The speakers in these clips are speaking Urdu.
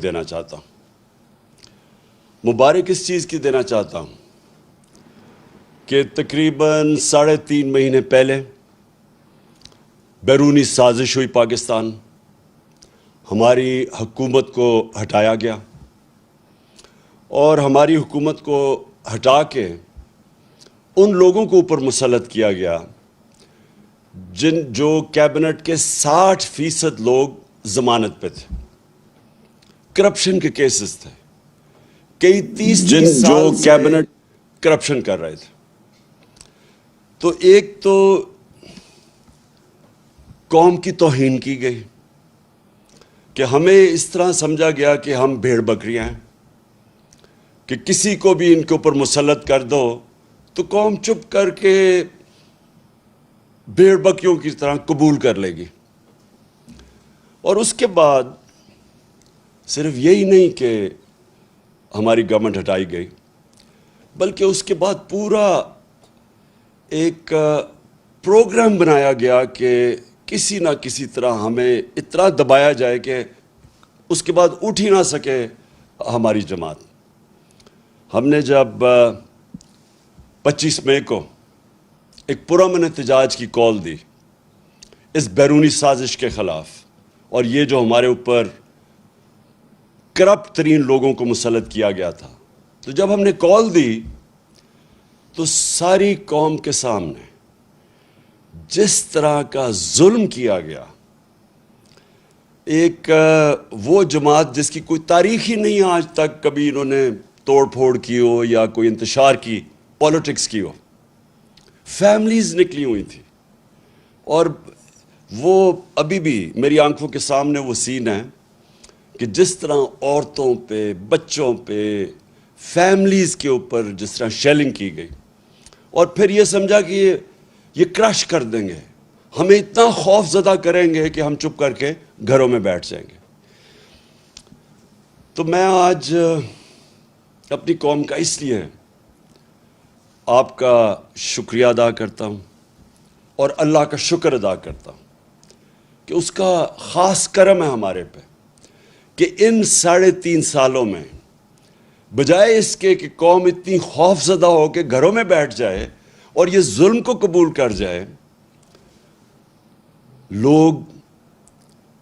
دینا چاہتا ہوں. مبارک اس چیز کی دینا چاہتا ہوں کہ تقریباً 3.5 مہینے پہلے بیرونی سازش ہوئی پاکستان، ہماری حکومت کو ہٹایا گیا اور ہماری حکومت کو ہٹا کے ان لوگوں کو اوپر مسلط کیا گیا جو کیبنٹ کے 60% لوگ ضمانت پہ تھے. کرپشن کے کیسز تھے، کئی 30 جو کیبنٹ کرپشن کر رہے تھے. تو ایک تو قوم کی توہین کی گئی کہ ہمیں اس طرح سمجھا گیا کہ ہم بھیڑ بکریاں ہیں، کہ کسی کو بھی ان کے اوپر مسلط کر دو تو قوم چپ کر کے بھیڑ بکریوں کی طرح قبول کر لے گی. اور اس کے بعد صرف یہی نہیں کہ ہماری گورنمنٹ ہٹائی گئی، بلکہ اس کے بعد پورا ایک پروگرام بنایا گیا کہ کسی نہ کسی طرح ہمیں اتنا دبایا جائے کہ اس کے بعد اٹھ ہی نہ سکے ہماری جماعت. ہم نے جب 25 مئی کو ایک پرامن احتجاج کی کال دی اس بیرونی سازش کے خلاف، اور یہ جو ہمارے اوپر کرپٹ ترین لوگوں کو مسلط کیا گیا تھا، تو جب ہم نے کال دی تو ساری قوم کے سامنے جس طرح کا ظلم کیا گیا، ایک وہ جماعت جس کی کوئی تاریخ ہی نہیں آج تک کبھی انہوں نے توڑ پھوڑ کی ہو یا کوئی انتشار کی، پالیٹکس کی ہو، فیملیز نکلی ہوئی تھی. اور وہ ابھی بھی میری آنکھوں کے سامنے وہ سین ہے کہ جس طرح عورتوں پہ، بچوں پہ، فیملیز کے اوپر جس طرح شیلنگ کی گئی، اور پھر یہ سمجھا کہ یہ کرش کر دیں گے، ہمیں اتنا خوف زدہ کریں گے کہ ہم چپ کر کے گھروں میں بیٹھ جائیں گے. تو میں آج اپنی قوم کا اس لیے آپ کا شکریہ ادا کرتا ہوں اور اللہ کا شکر ادا کرتا ہوں کہ اس کا خاص کرم ہے ہمارے پہ کہ ان 3.5 سالوں میں بجائے اس کے کہ قوم اتنی خوف زدہ ہو کے گھروں میں بیٹھ جائے اور یہ ظلم کو قبول کر جائے، لوگ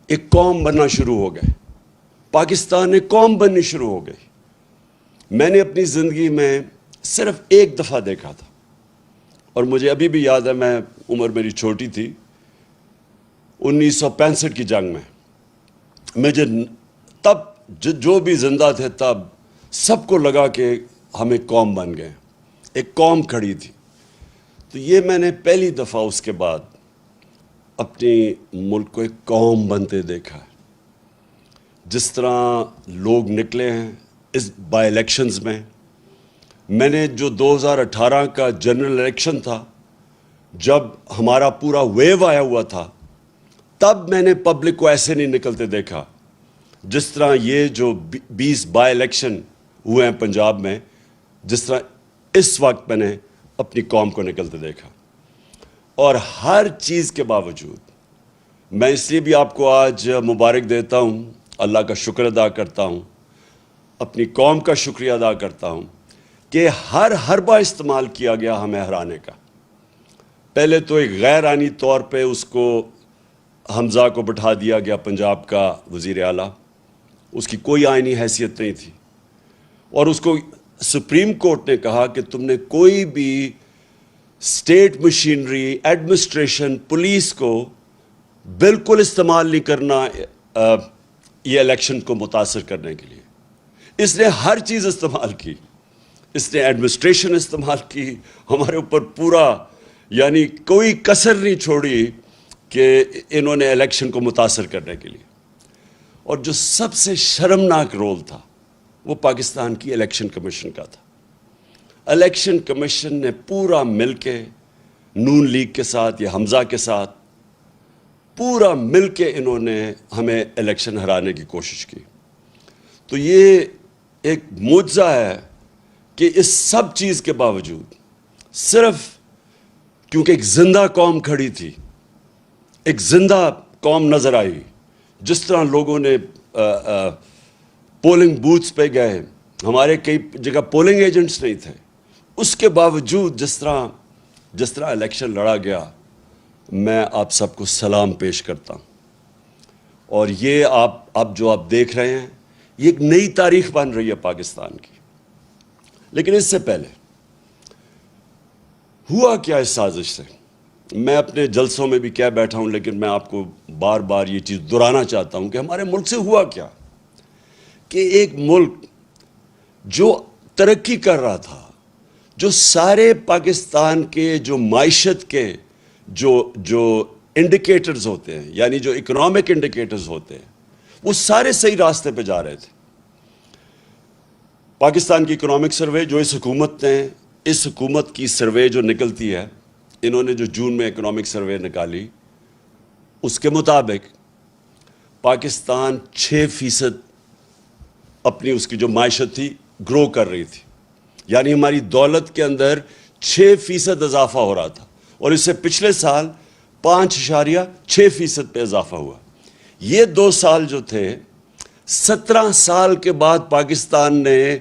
ایک قوم بننا شروع ہو گئے. پاکستان ایک قوم بننی شروع ہو گئی. میں نے اپنی زندگی میں صرف ایک دفعہ دیکھا تھا، اور مجھے ابھی بھی یاد ہے، میں عمر میری چھوٹی تھی، 1965 کی جنگ میں مجھے تب جو بھی زندہ تھے تب سب کو لگا کہ ہم ایک قوم بن گئے، ایک قوم کھڑی تھی. تو یہ میں نے پہلی دفعہ اس کے بعد اپنی ملک کو ایک قوم بنتے دیکھا ہے. جس طرح لوگ نکلے ہیں اس بائی الیکشنز میں نے جو 2018 کا جنرل الیکشن تھا، جب ہمارا پورا ویو آیا ہوا تھا، تب میں نے پبلک کو ایسے نہیں نکلتے دیکھا جس طرح یہ جو 20 بائی الیکشن ہوئے ہیں پنجاب میں، جس طرح اس وقت میں نے اپنی قوم کو نکلتے دیکھا. اور ہر چیز کے باوجود میں اس لیے بھی آپ کو آج مبارک دیتا ہوں، اللہ کا شکر ادا کرتا ہوں، اپنی قوم کا شکریہ ادا کرتا ہوں کہ ہر حربہ استعمال کیا گیا ہمیں ہرانے کا. پہلے تو ایک غیر آئینی طور پہ اس کو حمزہ کو بٹھا دیا گیا پنجاب کا وزیر اعلیٰ، اس کی کوئی آئینی حیثیت نہیں تھی، اور اس کو سپریم کورٹ نے کہا کہ تم نے کوئی بھی اسٹیٹ مشینری، ایڈمنسٹریشن، پولیس کو بالکل استعمال نہیں کرنا یہ الیکشن کو متاثر کرنے کے لیے. اس نے ہر چیز استعمال کی، اس نے ایڈمنسٹریشن استعمال کی، ہمارے اوپر پورا یعنی کوئی کسر نہیں چھوڑی کہ انہوں نے الیکشن کو متاثر کرنے کے لیے. اور جو سب سے شرمناک رول تھا وہ پاکستان کی الیکشن کمیشن کا تھا. الیکشن کمیشن نے پورا مل کے نون لیگ کے ساتھ یا حمزہ کے ساتھ پورا مل کے انہوں نے ہمیں الیکشن ہرانے کی کوشش کی. تو یہ ایک معجزہ ہے کہ اس سب چیز کے باوجود صرف کیونکہ ایک زندہ قوم کھڑی تھی، ایک زندہ قوم نظر آئی، جس طرح لوگوں نے پولنگ بوتھس پہ گئے, ہمارے کئی جگہ پولنگ ایجنٹس نہیں تھے, اس کے باوجود جس طرح الیکشن لڑا گیا, میں آپ سب کو سلام پیش کرتا ہوں. اور یہ آپ جو دیکھ رہے ہیں, یہ ایک نئی تاریخ بن رہی ہے پاکستان کی. لیکن اس سے پہلے ہوا کیا اس سازش سے, میں اپنے جلسوں میں بھی کہہ بیٹھا ہوں, لیکن میں آپ کو بار بار یہ چیز دہرانا چاہتا ہوں کہ ہمارے ملک سے ہوا کیا, کہ ایک ملک جو ترقی کر رہا تھا, جو سارے پاکستان کے جو معیشت کے جو انڈیکیٹرز ہوتے ہیں, یعنی جو اکنامک انڈیکیٹرز ہوتے ہیں, وہ سارے صحیح راستے پہ جا رہے تھے. پاکستان کی اکنامک سروے جو اس حکومت کی سروے جو نکلتی ہے, انہوں نے جو جون میں اکنامک سروے نکالی, اس کے مطابق پاکستان 6% اپنی اس کی جو معیشت تھی گرو کر رہی تھی, یعنی ہماری دولت کے اندر 6% اضافہ ہو رہا تھا, اور اس سے پچھلے سال 5.6% پہ اضافہ ہوا. یہ 2 سال جو تھے, 17 سال کے بعد پاکستان نے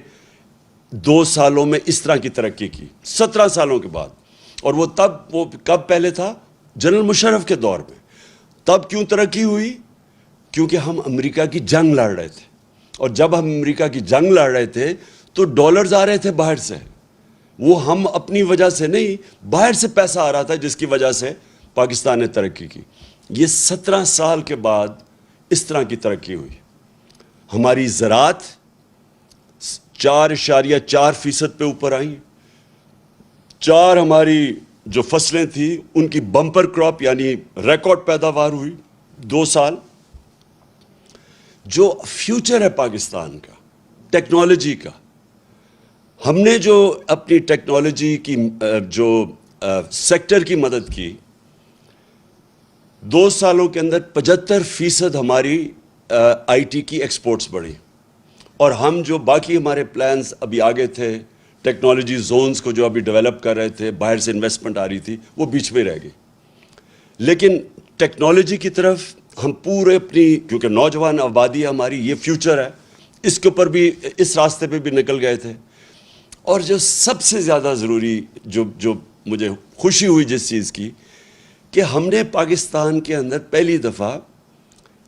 2 سالوں میں اس طرح کی ترقی کی, 17 سالوں کے بعد. اور وہ کب پہلے تھا؟ جنرل مشرف کے دور میں. تب کیوں ترقی ہوئی؟ کیونکہ ہم امریکہ کی جنگ لڑ رہے تھے, اور جب ہم امریکہ کی جنگ لڑ رہے تھے تو ڈالرز آ رہے تھے باہر سے, وہ ہم اپنی وجہ سے نہیں, باہر سے پیسہ آ رہا تھا, جس کی وجہ سے پاکستان نے ترقی کی. یہ 17 سال کے بعد اس طرح کی ترقی ہوئی. ہماری زراعت 4.4% پہ اوپر آئیں. 4 ہماری جو فصلیں تھیں ان کی بمپر کراپ یعنی ریکارڈ پیداوار ہوئی 2 سال. جو فیوچر ہے پاکستان کا, ٹیکنالوجی کا, ہم نے جو اپنی ٹیکنالوجی کی جو سیکٹر کی مدد کی, 2 سالوں کے اندر 75% ہماری آئی ٹی کی ایکسپورٹس بڑھی. اور ہم جو باقی ہمارے پلانز ابھی آگے تھے, ٹیکنالوجی زونز کو جو ابھی ڈیولپ کر رہے تھے, باہر سے انویسٹمنٹ آ رہی تھی, وہ بیچ میں رہ گئی. لیکن ٹیکنالوجی کی طرف ہم پورے اپنی, کیونکہ نوجوان آبادی ہماری, یہ فیوچر ہے, اس کے اوپر بھی, اس راستے پہ بھی نکل گئے تھے. اور جو سب سے زیادہ ضروری, جو مجھے خوشی ہوئی جس چیز کی, کہ ہم نے پاکستان کے اندر پہلی دفعہ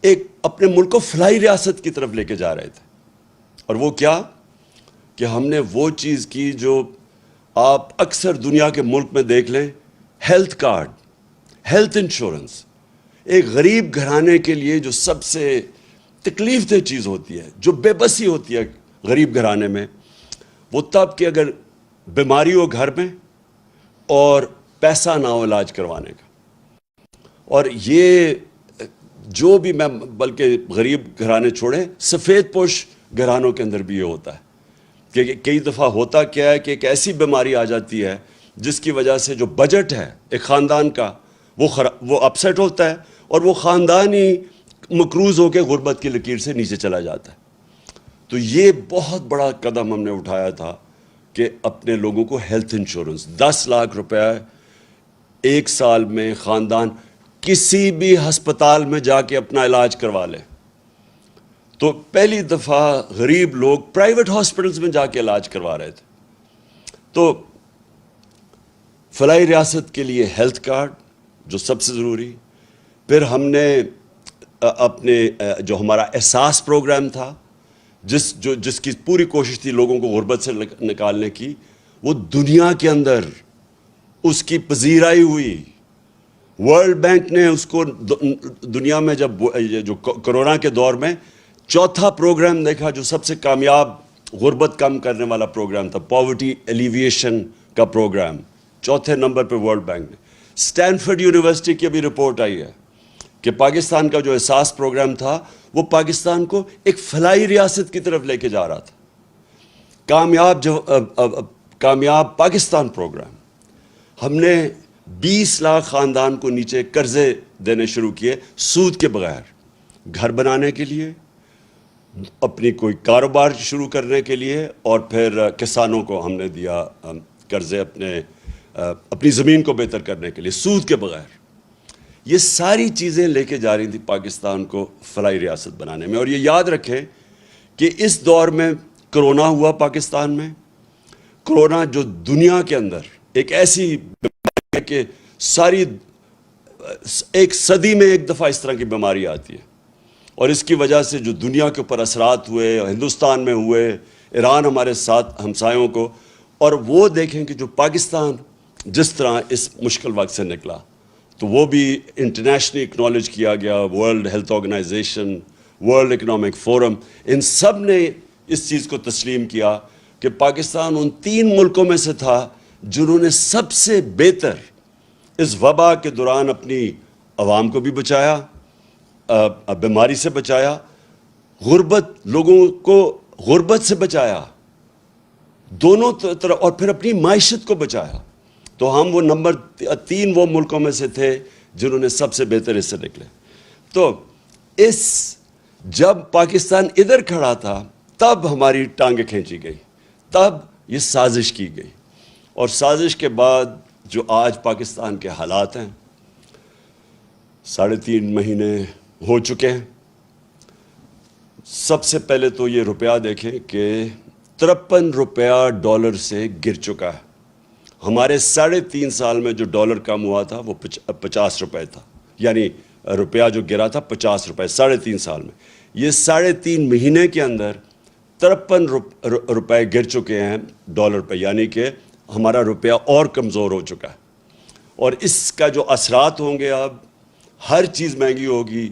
ایک اپنے ملک کو فلاحی ریاست کی طرف لے کے جا رہے تھے. اور وہ کیا کہ ہم نے وہ چیز کی جو آپ اکثر دنیا کے ملک میں دیکھ لیں, ہیلتھ کارڈ, ہیلتھ انشورنس. ایک غریب گھرانے کے لیے جو سب سے تکلیف دہ چیز ہوتی ہے, جو بے بسی ہوتی ہے غریب گھرانے میں, وہ تب کہ اگر بیماری ہو گھر میں اور پیسہ نہ ہو علاج کروانے کا. اور یہ جو بھی, میں بلکہ غریب گھرانے چھوڑیں, سفید پوش گھرانوں کے اندر بھی یہ ہوتا ہے کہ کئی دفعہ ہوتا کیا ہے کہ ایک ایسی بیماری آ جاتی ہے جس کی وجہ سے جو بجٹ ہے ایک خاندان کا وہ اپسیٹ ہوتا ہے, اور وہ خاندان ہی مقروض ہو کے غربت کی لکیر سے نیچے چلا جاتا ہے. تو یہ بہت بڑا قدم ہم نے اٹھایا تھا کہ اپنے لوگوں کو ہیلتھ انشورنس 10 لاکھ روپے 1 سال میں خاندان کسی بھی ہسپتال میں جا کے اپنا علاج کروا لے. تو پہلی دفعہ غریب لوگ پرائیویٹ ہاسپٹلز میں جا کے علاج کروا رہے تھے. تو فلاحی ریاست کے لیے ہیلتھ کارڈ جو سب سے ضروری. پھر ہم نے اپنے جو ہمارا احساس پروگرام تھا, جس کی پوری کوشش تھی لوگوں کو غربت سے نکالنے کی, وہ دنیا کے اندر اس کی پذیرائی ہوئی. ورلڈ بینک نے اس کو دنیا میں جب جو کرونا کے دور میں 4تھا پروگرام دیکھا جو سب سے کامیاب غربت کم کرنے والا پروگرام تھا, پاورٹی ایلیویشن کا پروگرام, 4تھے نمبر پہ ورلڈ بینک نے. اسٹینفورڈ یونیورسٹی کی ابھی رپورٹ آئی ہے کہ پاکستان کا جو احساس پروگرام تھا وہ پاکستان کو ایک فلاحی ریاست کی طرف لے کے جا رہا تھا. کامیاب پاکستان پروگرام. ہم نے 20 لاکھ خاندان کو نیچے قرضے دینے شروع کیے سود کے بغیر, گھر بنانے کے لیے, اپنی کوئی کاروبار شروع کرنے کے لیے, اور پھر کسانوں کو ہم نے دیا قرضے اپنی زمین کو بہتر کرنے کے لیے سود کے بغیر. یہ ساری چیزیں لے کے جا رہی تھی پاکستان کو فلاحی ریاست بنانے میں. اور یہ یاد رکھیں کہ اس دور میں کرونا ہوا پاکستان میں. کرونا جو دنیا کے اندر ایک ایسی بیماری ہے کہ ساری ایک صدی میں ایک دفعہ اس طرح کی بیماری آتی ہے, اور اس کی وجہ سے جو دنیا کے اوپر اثرات ہوئے, ہندوستان میں ہوئے, ایران ہمارے ساتھ ہمسایوں کو, اور وہ دیکھیں کہ جو پاکستان جس طرح اس مشکل وقت سے نکلا, تو وہ بھی انٹرنیشنلی اکنالج کیا گیا. World health organisation, world economic forum, ان سب نے اس چیز کو تسلیم کیا کہ پاکستان ان 3 ملکوں میں سے تھا جنہوں نے سب سے بہتر اس وبا کے دوران اپنی عوام کو بھی بچایا, بیماری سے بچایا, لوگوں کو غربت سے بچایا, دونوں طرف, اور پھر اپنی معیشت کو بچایا. تو ہم وہ نمبر 3 وہ ملکوں میں سے تھے جنہوں نے سب سے بہتر اس سے نکلے. تو جب پاکستان ادھر کھڑا تھا تب ہماری ٹانگیں کھینچی گئی, تب یہ سازش کی گئی, اور سازش کے بعد جو آج پاکستان کے حالات ہیں, 3.5 مہینے ہو چکے ہیں. سب سے پہلے تو یہ روپیہ دیکھیں کہ 53 روپیہ ڈالر سے گر چکا ہے. ہمارے 3.5 سال میں جو ڈالر کم ہوا تھا وہ 50 روپے تھا, یعنی روپیہ جو گرا تھا 50 روپے 3.5 سال میں. یہ 3.5 مہینے کے اندر 53 روپے گر چکے ہیں ڈالر پہ, یعنی کہ ہمارا روپیہ اور کمزور ہو چکا ہے. اور اس کا جو اثرات ہوں گے, اب ہر چیز مہنگی ہوگی,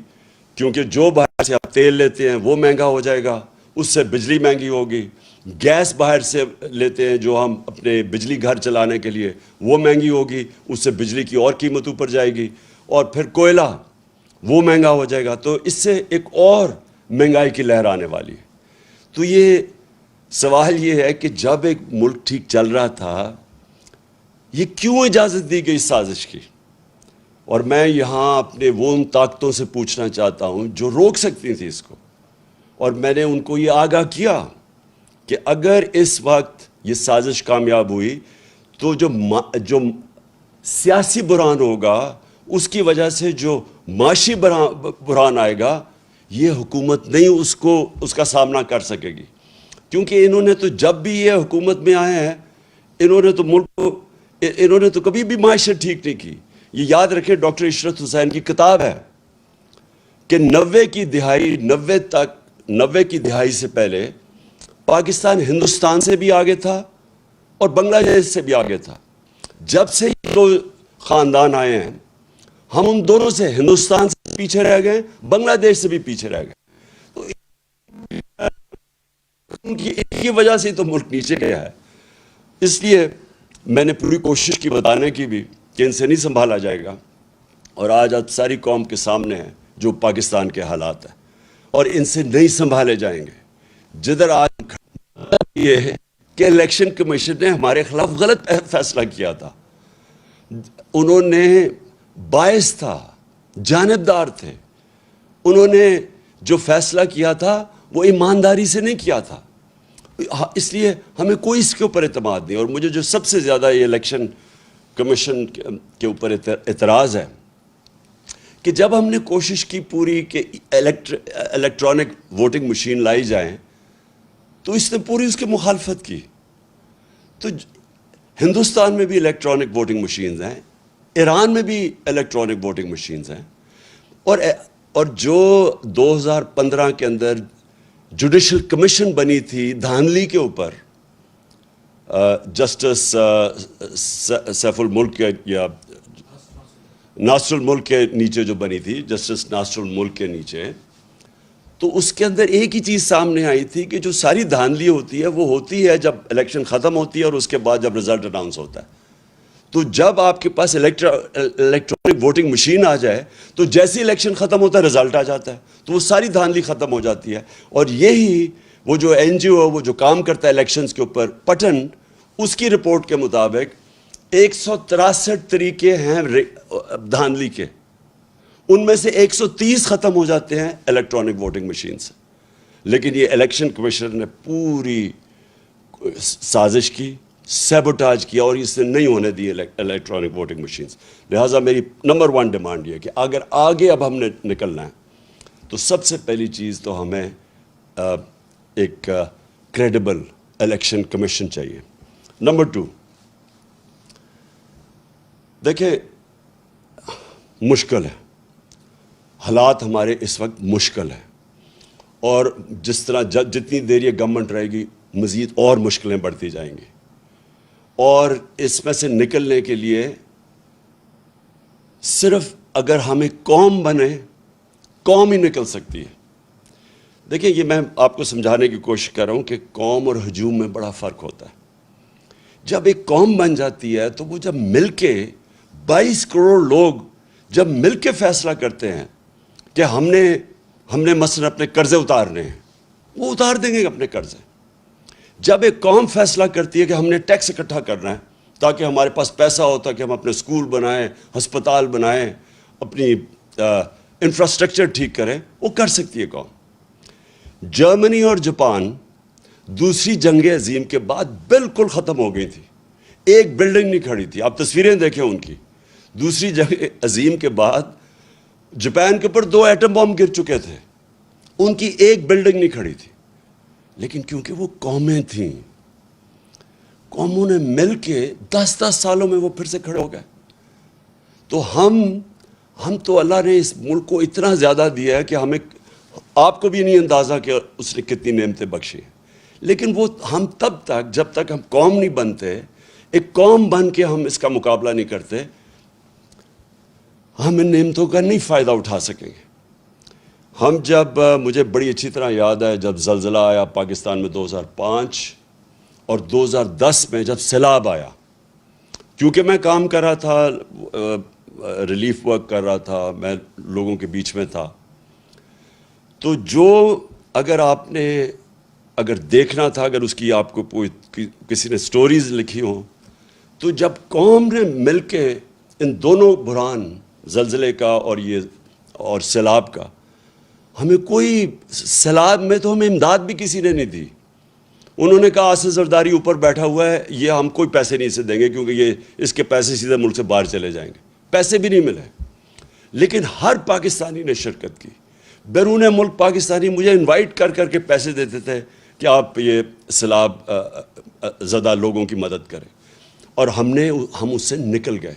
کیونکہ جو باہر سے آپ تیل لیتے ہیں وہ مہنگا ہو جائے گا, اس سے بجلی مہنگی ہوگی. گیس باہر سے لیتے ہیں جو ہم اپنے بجلی گھر چلانے کے لیے, وہ مہنگی ہوگی, اس سے بجلی کی اور قیمت اوپر جائے گی. اور پھر کوئلہ وہ مہنگا ہو جائے گا, تو اس سے ایک اور مہنگائی کی لہر آنے والی ہے. تو یہ سوال یہ ہے کہ جب ایک ملک ٹھیک چل رہا تھا, یہ کیوں اجازت دی گئی سازش کی؟ اور میں یہاں اپنے وہ ان طاقتوں سے پوچھنا چاہتا ہوں جو روک سکتی تھی اس کو, اور میں نے ان کو یہ آگاہ کیا کہ اگر اس وقت یہ سازش کامیاب ہوئی تو جو سیاسی بحران ہوگا, اس کی وجہ سے جو معاشی بحران آئے گا, یہ حکومت نہیں اس کا سامنا کر سکے گی. کیونکہ انہوں نے تو جب بھی یہ حکومت میں آئے ہیں, انہوں نے تو کبھی بھی معیشت ٹھیک نہیں کی. یہ یاد رکھیں, ڈاکٹر عشرت حسین کی کتاب ہے کہ 90 کی دہائی سے پہلے پاکستان ہندوستان سے بھی آگے تھا اور بنگلہ دیش سے بھی آگے تھا. جب سے یہ 2 خاندان آئے ہیں, ہم ان دونوں سے, ہندوستان سے پیچھے رہ گئے, بنگلہ دیش سے بھی پیچھے رہ گئے. تو ان کی وجہ سے تو ملک نیچے گیا ہے. اس لیے میں نے پوری کوشش کی بتانے کی بھی کہ ان سے نہیں سنبھالا جائے گا, اور آج ساری قوم کے سامنے ہے جو پاکستان کے حالات ہیں, اور ان سے نہیں سنبھالے جائیں گے. جدھر آج یہ ہے کہ الیکشن کمیشن نے ہمارے خلاف غلط فیصلہ کیا تھا, انہوں نے باعث تھا, جانبدار تھے, انہوں نے جو فیصلہ کیا تھا وہ ایمانداری سے نہیں کیا تھا. اس لیے ہمیں کوئی اس کے اوپر اعتماد نہیں. اور مجھے جو سب سے زیادہ یہ الیکشن کمیشن کے اوپر اعتراض ہے کہ جب ہم نے کوشش کی پوری کہ الیکٹرانک ووٹنگ مشین لائی جائیں, تو اس نے پوری اس کی مخالفت کی. تو ہندوستان میں بھی الیکٹرانک ووٹنگ مشینز ہیں, ایران میں بھی الیکٹرانک ووٹنگ مشینز ہیں, اور جو 2015 کے اندر جوڈیشل کمیشن بنی تھی دھاندلی کے اوپر, جسٹس سیف الملک یا ناصر الملک کے نیچے جو بنی تھی, جسٹس ناصر الملک کے نیچے, تو اس کے اندر ایک ہی چیز سامنے آئی تھی کہ جو ساری دھاندلی ہوتی ہے وہ ہوتی ہے جب الیکشن ختم ہوتی ہے اور اس کے بعد جب رزلٹ اناؤنس ہوتا ہے. تو جب آپ کے پاس الیکٹرانک ووٹنگ مشین آ جائے تو جیسے الیکشن ختم ہوتا ہے رزلٹ آ جاتا ہے, تو وہ ساری دھاندلی ختم ہو جاتی ہے. اور یہی وہ جو این جی او وہ جو کام کرتا ہے الیکشنز کے اوپر, پٹن, اس کی رپورٹ کے مطابق 163 طریقے ہیں دھاندلی کے, ان میں سے 130 ختم ہو جاتے ہیں الیکٹرانک ووٹنگ مشین سے. لیکن یہ الیکشن کمیشن نے پوری سازش کی, سیبوٹاج کیا, اور اس نے نہیں ہونے دی الیکٹرانک ووٹنگ مشینز. لہٰذا میری نمبر 1 ڈیمانڈ یہ کہ اگر آگے اب ہم نے نکلنا ہے تو سب سے پہلی چیز تو ہمیں ایک کریڈیبل الیکشن کمیشن چاہیے. نمبر 2, دیکھیں مشکل ہے, حالات ہمارے اس وقت مشکل ہیں, اور جس طرح جتنی دیر یہ گورنمنٹ رہے گی مزید اور مشکلیں بڑھتی جائیں گی, اور اس میں سے نکلنے کے لیے صرف اگر ہم ایک قوم بنے, قوم ہی نکل سکتی ہے. دیکھیں یہ میں آپ کو سمجھانے کی کوشش کر رہا ہوں کہ قوم اور ہجوم میں بڑا فرق ہوتا ہے. جب ایک قوم بن جاتی ہے تو وہ جب مل کے 22 کروڑ لوگ جب مل کے فیصلہ کرتے ہیں کہ ہم نے مثلا اپنے قرضے اتارنے ہیں, وہ اتار دیں گے اپنے قرضے. جب ایک قوم فیصلہ کرتی ہے کہ ہم نے ٹیکس اکٹھا کرنا ہے تاکہ ہمارے پاس پیسہ ہوتا ہے کہ ہم اپنے اسکول بنائیں, ہسپتال بنائیں, اپنی انفراسٹرکچر ٹھیک کریں, وہ کر سکتی ہے قوم. جرمنی اور جاپان دوسری جنگ عظیم کے بعد بالکل ختم ہو گئی تھی, ایک بلڈنگ نہیں کھڑی تھی. آپ تصویریں دیکھیں ان کی. دوسری جنگ عظیم کے بعد جاپان کے اوپر 2 ایٹم بم گر چکے تھے, ان کی ایک بلڈنگ نہیں کھڑی تھی. لیکن کیونکہ وہ قومیں تھیں, قوموں نے مل کے 10 سالوں میں وہ پھر سے کھڑے ہو گئے. تو ہم تو اللہ نے اس ملک کو اتنا زیادہ دیا ہے کہ ہمیں, آپ کو بھی نہیں اندازہ کہ اس نے کتنی نعمتیں بخشی ہیں. لیکن وہ ہم تب تک, جب تک ہم قوم نہیں بنتے, ایک قوم بن کے ہم اس کا مقابلہ نہیں کرتے, ہم ان نعمتوں کا نہیں فائدہ اٹھا سکیں گے. ہم جب, مجھے بڑی اچھی طرح یاد ہے جب زلزلہ آیا پاکستان میں 2005 اور 2010 میں جب سیلاب آیا, کیونکہ میں کام کر رہا تھا, ریلیف ورک کر رہا تھا, میں لوگوں کے بیچ میں تھا. تو جو اگر دیکھنا تھا, اگر اس کی آپ کو کسی نے سٹوریز لکھی ہوں, تو جب قوم نے مل کے ان دونوں بحران, زلزلے کا اور سیلاب کا, ہمیں کوئی, سیلاب میں تو ہمیں امداد بھی کسی نے نہیں دی. انہوں نے کہا آصف زرداری اوپر بیٹھا ہوا ہے, یہ ہم کوئی پیسے نہیں اسے دیں گے کیونکہ یہ اس کے پیسے سیدھے ملک سے باہر چلے جائیں گے. پیسے بھی نہیں ملے, لیکن ہر پاکستانی نے شرکت کی. بیرون ملک پاکستانی مجھے انوائٹ کر کے پیسے دیتے تھے کہ آپ یہ سیلاب زدہ لوگوں کی مدد کریں, اور ہم اس سے نکل گئے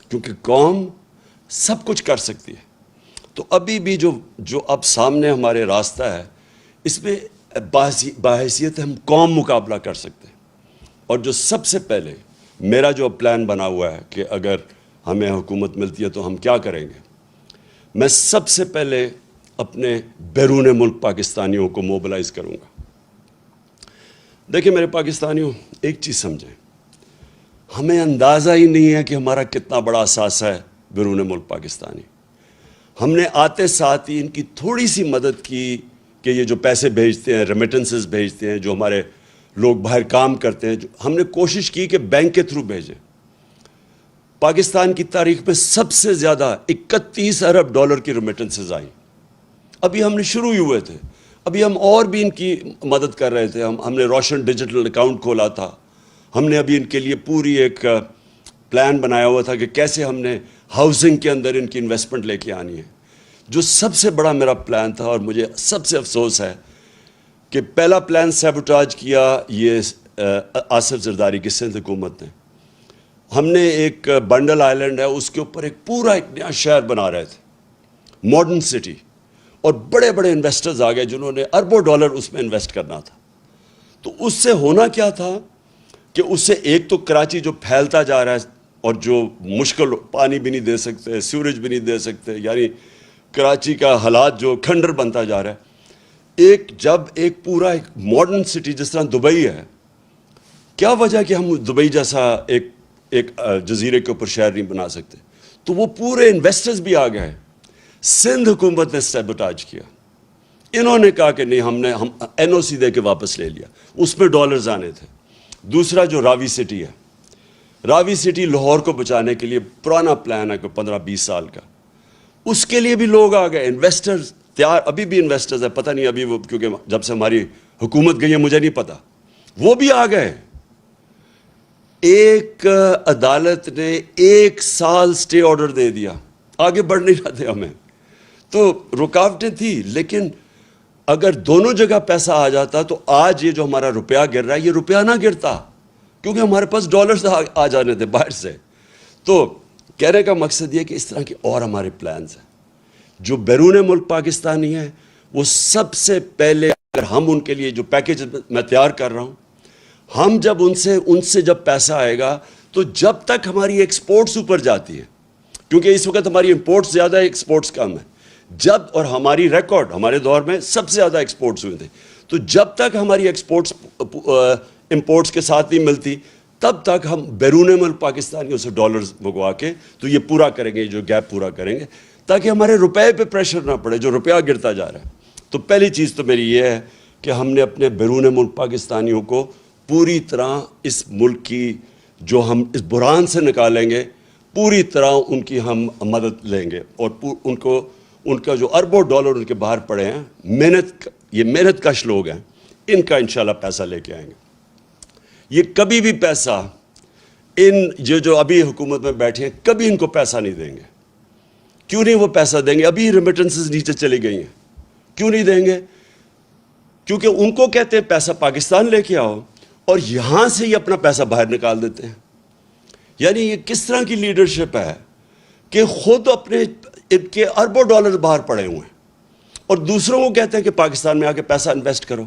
کیونکہ قوم سب کچھ کر سکتی ہے. تو ابھی بھی جو اب سامنے ہمارے راستہ ہے, اس میں باحیثیت ہم قوم مقابلہ کر سکتے ہیں. اور جو سب سے پہلے میرا جو پلان بنا ہوا ہے کہ اگر ہمیں حکومت ملتی ہے تو ہم کیا کریں گے, میں سب سے پہلے اپنے بیرون ملک پاکستانیوں کو موبلائز کروں گا. دیکھیں میرے پاکستانیوں, ایک چیز سمجھیں, ہمیں اندازہ ہی نہیں ہے کہ ہمارا کتنا بڑا اثاثہ ہے بیرون ملک پاکستانی. ہم نے آتے ساتھ ہی ان کی تھوڑی سی مدد کی کہ یہ جو پیسے بھیجتے ہیں, ریمیٹنسز بھیجتے ہیں, جو ہمارے لوگ باہر کام کرتے ہیں, ہم نے کوشش کی کہ بینک کے تھرو بھیجیں. پاکستان کی تاریخ میں سب سے زیادہ 31 ارب ڈالر کی ریمیٹنسز آئیں. ابھی ہم نے شروع ہی ہوئے تھے, ابھی ہم اور بھی ان کی مدد کر رہے تھے. ہم نے روشن ڈیجیٹل اکاؤنٹ کھولا تھا, ہم نے ابھی ان کے لیے پوری ایک پلان بنایا ہوا تھا کہ کیسے ہم نے ہاؤسنگ کے اندر ان کی انویسٹمنٹ لے کے آنی ہے. جو سب سے بڑا میرا پلان تھا, اور مجھے سب سے افسوس ہے کہ پہلا پلان سیبوٹاج کیا یہ آصف زرداری کی سندھ حکومت نے. ہم نے ایک بنڈل آئلینڈ ہے, اس کے اوپر ایک نیا شہر بنا رہے تھے, ماڈرن سٹی, اور بڑے بڑے انویسٹرز آ گئے جنہوں نے اربوں ڈالر اس میں انویسٹ کرنا تھا. تو اس سے ہونا کیا تھا کہ اس سے ایک تو کراچی جو پھیلتا جا رہا ہے اور جو مشکل, پانی بھی نہیں دے سکتے, سیوریج بھی نہیں دے سکتے, یعنی کراچی کا حالات جو کھنڈر بنتا جا رہا ہے. جب ایک پورا ایک ماڈرن سٹی جس طرح دبئی ہے, کیا وجہ کہ ہم دبئی جیسا ایک جزیرے کے اوپر شہر نہیں بنا سکتے. تو وہ پورے انویسٹرز بھی آ گئے. سندھ حکومت نے سیبوٹاج کیا, انہوں نے کہا کہ نہیں, ہم این او سی دے کے واپس لے لیا, اس میں ڈالرز آنے تھے. دوسرا جو راوی سٹی ہے, راوی سٹی لاہور کو بچانے کے لیے پرانا پلان ہے کہ 15-20 سال کا, اس کے لیے بھی لوگ آ گئے, انویسٹرز تیار, ابھی بھی انویسٹرز ہیں, پتہ نہیں ابھی وہ, کیونکہ جب سے ہماری حکومت گئی ہے مجھے نہیں پتہ, وہ بھی آ گئے. ایک عدالت نے 1 سال سٹے آرڈر دے دیا, آگے بڑھ نہیں رہے تھے ہمیں, تو رکاوٹیں تھیں. لیکن اگر دونوں جگہ پیسہ آ جاتا تو آج یہ جو ہمارا روپیہ گر رہا ہے یہ روپیہ نہ گرتا، کیونکہ ہمارے پاس ڈالرز آ جانے تھے باہر سے. تو کہنے کا مقصد یہ کہ اس طرح کے اور ہمارے پلانز ہیں. جو بیرون ملک پاکستانی ہیں وہ سب سے پہلے، اگر ہم ان کے لیے جو پیکیج میں تیار کر رہا ہوں، ہم جب ان سے جب پیسہ آئے گا تو جب تک ہماری ایکسپورٹس اوپر جاتی ہے، کیونکہ اس وقت ہماری امپورٹس زیادہ ہے، ایکسپورٹس کم ہے، اور ہماری ریکارڈ ہمارے دور میں سب سے زیادہ ایکسپورٹس ہوئے تھے، تو جب تک ہماری ایکسپورٹس امپورٹس کے ساتھ نہیں ملتی تب تک ہم بیرون ملک پاکستانیوں سے ڈالرز منگوا کے تو یہ پورا کریں گے، جو گیپ پورا کریں گے، تاکہ ہمارے روپے پہ پریشر نہ پڑے جو روپیہ گرتا جا رہا ہے. تو پہلی چیز تو میری یہ ہے کہ ہم نے اپنے بیرون ملک پاکستانیوں کو پوری طرح اس ملک کی، جو ہم اس بحران سے نکالیں گے، پوری طرح ان کی ہم مدد لیں گے، اور ان کا جو اربوں ڈالر ان کے باہر پڑے ہیں، یہ محنت کش لوگ ہیں، ان کا انشاءاللہ پیسہ لے کے آئیں گے. یہ کبھی بھی پیسہ جو ابھی حکومت میں بیٹھے ہیں کبھی ان کو پیسہ نہیں دیں گے. کیوں نہیں وہ پیسہ دیں گے؟ ابھی ریمیٹنسز نیچے چلی گئی ہیں. کیوں نہیں دیں گے؟ کیونکہ ان کو کہتے ہیں پیسہ پاکستان لے کے آؤ، اور یہاں سے یہ اپنا پیسہ باہر نکال دیتے ہیں. یعنی یہ کس طرح کی لیڈرشپ ہے کہ خود اپنے ان کے اربوں ڈالر باہر پڑے ہوئے ہیں اور دوسروں کو کہتے ہیں کہ پاکستان میں آ کے پیسہ انویسٹ کرو.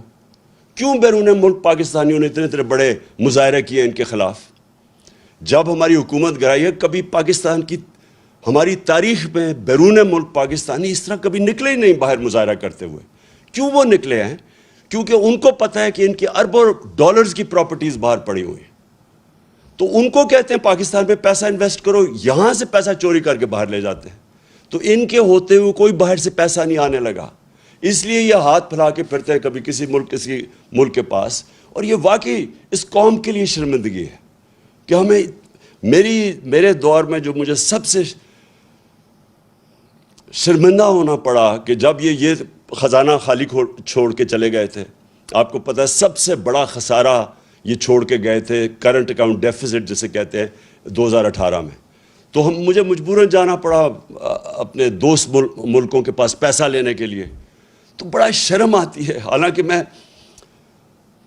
کیوں بیرون ملک پاکستانیوں نے اتنے بڑے مظاہرے کیے ان کے خلاف؟ جب ہماری حکومت گرائی ہے، کبھی پاکستان کی ہماری تاریخ میں بیرون ملک پاکستانی اس طرح کبھی نکلے ہی نہیں باہر مظاہرہ کرتے ہوئے. کیوں وہ نکلے ہیں؟ کیونکہ ان کو پتہ ہے کہ ان کے اربوں ڈالرز کی پراپرٹیز باہر پڑی ہوئی ہیں، تو ان کو کہتے ہیں پاکستان پہ پیسہ انویسٹ کرو، یہاں سے پیسہ چوری کر کے باہر لے جاتے ہیں. تو ان کے ہوتے ہوئے کوئی باہر سے پیسہ نہیں آنے لگا، اس لیے یہ ہاتھ پھیلا کے پھرتے ہیں کبھی کسی ملک کے پاس. اور یہ واقعی اس قوم کے لیے شرمندگی ہے کہ ہمیں میرے دور میں جو مجھے سب سے شرمندہ ہونا پڑا کہ جب یہ خزانہ خالی چھوڑ کے چلے گئے تھے. آپ کو پتہ ہے سب سے بڑا خسارہ یہ چھوڑ کے گئے تھے، کرنٹ اکاؤنٹ ڈیفیسٹ جسے کہتے ہیں، 2018 میں. تو مجھے مجبوراً جانا پڑا اپنے دوست ملکوں کے پاس پیسہ لینے کے لیے. تو بڑا شرم آتی ہے، حالانکہ میں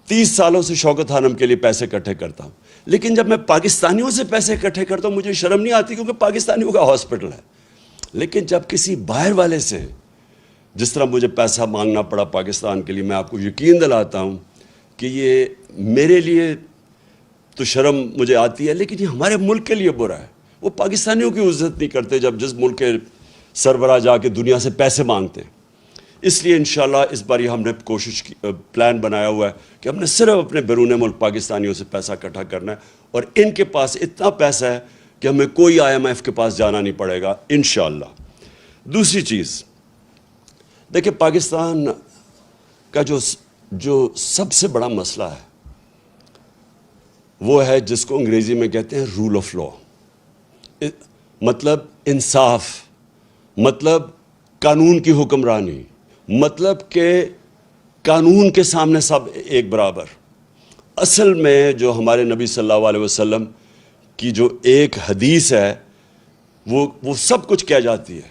30 سالوں سے شوکت خانم کے لیے پیسے اکٹھے کرتا ہوں، لیکن جب میں پاکستانیوں سے پیسے اکٹھے کرتا ہوں مجھے شرم نہیں آتی، کیونکہ پاکستانیوں کا ہاسپٹل ہے. لیکن جب کسی باہر والے سے، جس طرح مجھے پیسہ مانگنا پڑا پاکستان کے لیے، میں آپ کو یقین دلاتا ہوں کہ یہ میرے لیے تو شرم مجھے آتی ہے، لیکن یہ ہمارے ملک کے لیے برا ہے. وہ پاکستانیوں کی عزت نہیں کرتے جب جس ملک کے سربراہ جا کے دنیا سے پیسے مانگتے ہیں. اس لیے انشاءاللہ اس بار یہ ہم نے پلان بنایا ہوا ہے کہ ہم نے صرف اپنے بیرون ملک پاکستانیوں سے پیسہ اکٹھا کرنا ہے، اور ان کے پاس اتنا پیسہ ہے کہ ہمیں کوئی IMF کے پاس جانا نہیں پڑے گا انشاءاللہ. دوسری چیز دیکھیں، پاکستان کا جو سب سے بڑا مسئلہ ہے وہ ہے جس کو انگریزی میں کہتے ہیں رول آف لا، مطلب انصاف، مطلب قانون کی حکمرانی، مطلب کہ قانون کے سامنے سب ایک برابر. اصل میں جو ہمارے نبی صلی اللہ علیہ وسلم کی جو ایک حدیث ہے وہ سب کچھ کہہ جاتی ہے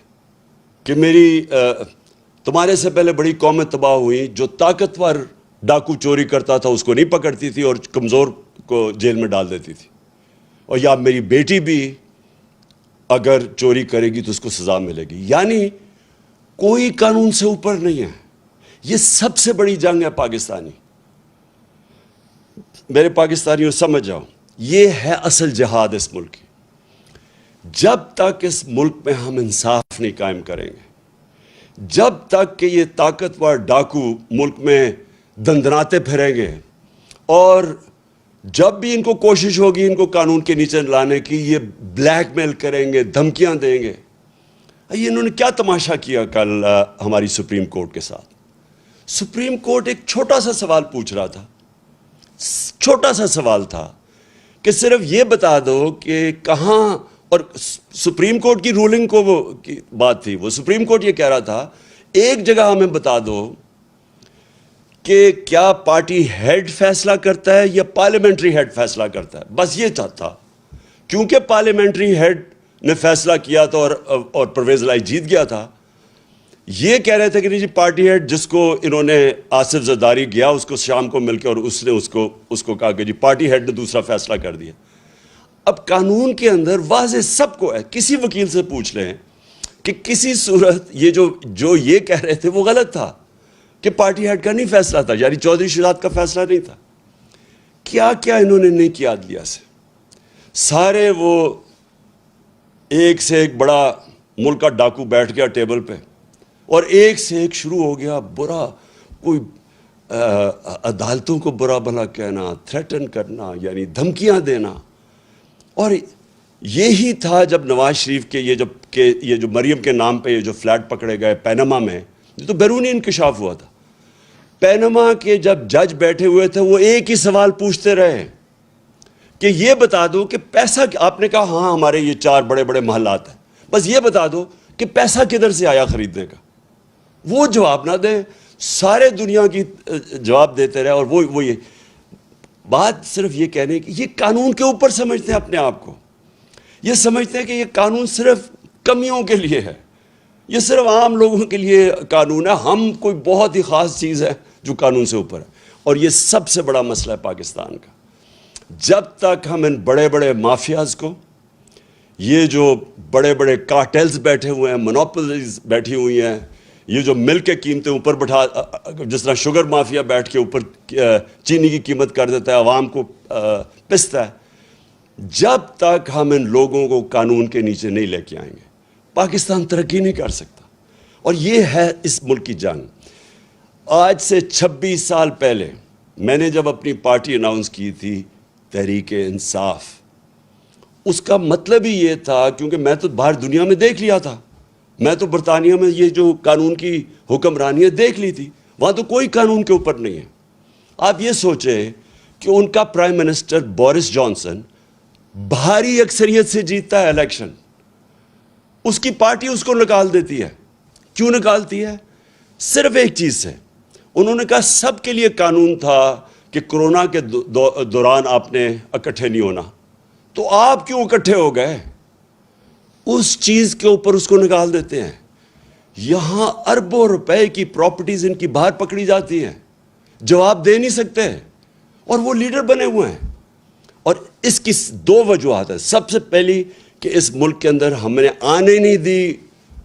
کہ تمہارے سے پہلے بڑی قومیں تباہ ہوئیں، جو طاقتور ڈاکو چوری کرتا تھا اس کو نہیں پکڑتی تھی اور کمزور کو جیل میں ڈال دیتی تھی، اور یا میری بیٹی بھی اگر چوری کرے گی تو اس کو سزا ملے گی. یعنی کوئی قانون سے اوپر نہیں ہے. یہ سب سے بڑی جنگ ہے پاکستانی. میرے پاکستانیوں سمجھ جاؤ، یہ ہے اصل جہاد اس ملک کی. جب تک اس ملک میں ہم انصاف نہیں قائم کریں گے، جب تک کہ یہ طاقتور ڈاکو ملک میں دندناتے پھریں گے، اور جب بھی ان کو کوشش ہوگی ان کو قانون کے نیچے لانے کی، یہ بلیک میل کریں گے، دھمکیاں دیں گے. یہ انہوں نے کیا تماشا کیا کل ہماری سپریم کورٹ کے ساتھ؟ سپریم کورٹ ایک چھوٹا سا سوال پوچھ رہا تھا، چھوٹا سا سوال تھا کہ صرف یہ بتا دو کہ کہاں، اور سپریم کورٹ کی رولنگ کو وہ کی بات تھی، وہ سپریم کورٹ یہ کہہ رہا تھا ایک جگہ ہمیں بتا دو کہ کیا پارٹی ہیڈ فیصلہ کرتا ہے یا پارلیمنٹری ہیڈ فیصلہ کرتا ہے. بس یہ چاہتا، کیونکہ پارلیمنٹری ہیڈ نے فیصلہ کیا تھا اور پرویز الہی جیت گیا تھا، یہ کہہ رہے تھے کہ نہیں جی پارٹی ہیڈ جس کو انہوں نے آصف زرداری گیا اس کو شام کو مل کے اور اس نے اس کو کہا کہ جی پارٹی ہیڈ نے دوسرا فیصلہ کر دیا. اب قانون کے اندر واضح سب کو ہے, کسی وکیل سے پوچھ لیں کہ کسی صورت یہ جو یہ کہہ رہے تھے وہ غلط تھا کہ پارٹی ہیڈ کا نہیں فیصلہ تھا, یعنی چودھری شہزاد کا فیصلہ نہیں تھا. کیا کیا انہوں نے نہیں کیا عدلیہ سے, سارے وہ ایک سے ایک بڑا ملک کا ڈاکو بیٹھ گیا ٹیبل پہ اور ایک سے ایک شروع ہو گیا برا, کوئی عدالتوں کو برا بھلا کہنا, تھریٹن کرنا, یعنی دھمکیاں دینا. اور یہی تھا جب نواز شریف کے یہ جو مریم کے نام پہ یہ جو فلیٹ پکڑے گئے پینما میں, یہ تو بیرونی انکشاف ہوا تھا. پینما کے جب جج بیٹھے ہوئے تھے وہ ایک ہی سوال پوچھتے رہے کہ یہ بتا دو کہ پیسہ, آپ نے کہا ہاں ہمارے یہ 4 بڑے بڑے محلات ہیں, بس یہ بتا دو کہ پیسہ کدھر سے آیا خریدنے کا. وہ جواب نہ دیں, سارے دنیا کی جواب دیتے رہے. اور وہ یہ بات صرف یہ کہنے کی, یہ قانون کے اوپر سمجھتے ہیں اپنے آپ کو, یہ سمجھتے ہیں کہ یہ قانون صرف کمیوں کے لیے ہے, یہ صرف عام لوگوں کے لیے قانون ہے, ہم کوئی بہت ہی خاص چیز ہے جو قانون سے اوپر ہے. اور یہ سب سے بڑا مسئلہ ہے پاکستان کا. جب تک ہم ان بڑے بڑے مافیاز کو, یہ جو بڑے بڑے کارٹیلز بیٹھے ہوئے ہیں, مونوپولیز بیٹھی ہوئی ہیں, یہ جو مل کے قیمتیں اوپر بٹھا, جس طرح شوگر مافیا بیٹھ کے اوپر چینی کی قیمت کر دیتا ہے, عوام کو پستا ہے, جب تک ہم ان لوگوں کو قانون کے نیچے نہیں لے کے آئیں گے پاکستان ترقی نہیں کر سکتا. اور یہ ہے اس ملک کی جنگ. آج سے 26 سال پہلے میں نے جب اپنی پارٹی اناؤنس کی تھی تحریک انصاف, اس کا مطلب ہی یہ تھا, کیونکہ میں تو باہر دنیا میں دیکھ لیا تھا, میں تو برطانیہ میں یہ جو قانون کی حکمرانی دیکھ لی تھی, وہاں تو کوئی قانون کے اوپر نہیں ہے. آپ یہ سوچیں کہ ان کا پرائم منسٹر بورس جانسن بھاری اکثریت سے جیتتا ہے الیکشن, اس کی پارٹی اس کو نکال دیتی ہے. کیوں نکالتی ہے؟ صرف ایک چیز سے, انہوں نے کہا سب کے لیے قانون تھا کہ کرونا کے دوران آپ نے اکٹھے نہیں ہونا, تو آپ کیوں اکٹھے ہو گئے؟ اس چیز کے اوپر اس کو نکال دیتے ہیں. یہاں اربوں روپے کی پراپرٹیز ان کی باہر پکڑی جاتی ہیں, جواب دے نہیں سکتے, اور وہ لیڈر بنے ہوئے ہیں. اور اس کی 2 وجوہات ہیں. سب سے پہلی کہ اس ملک کے اندر ہم نے آنے نہیں دی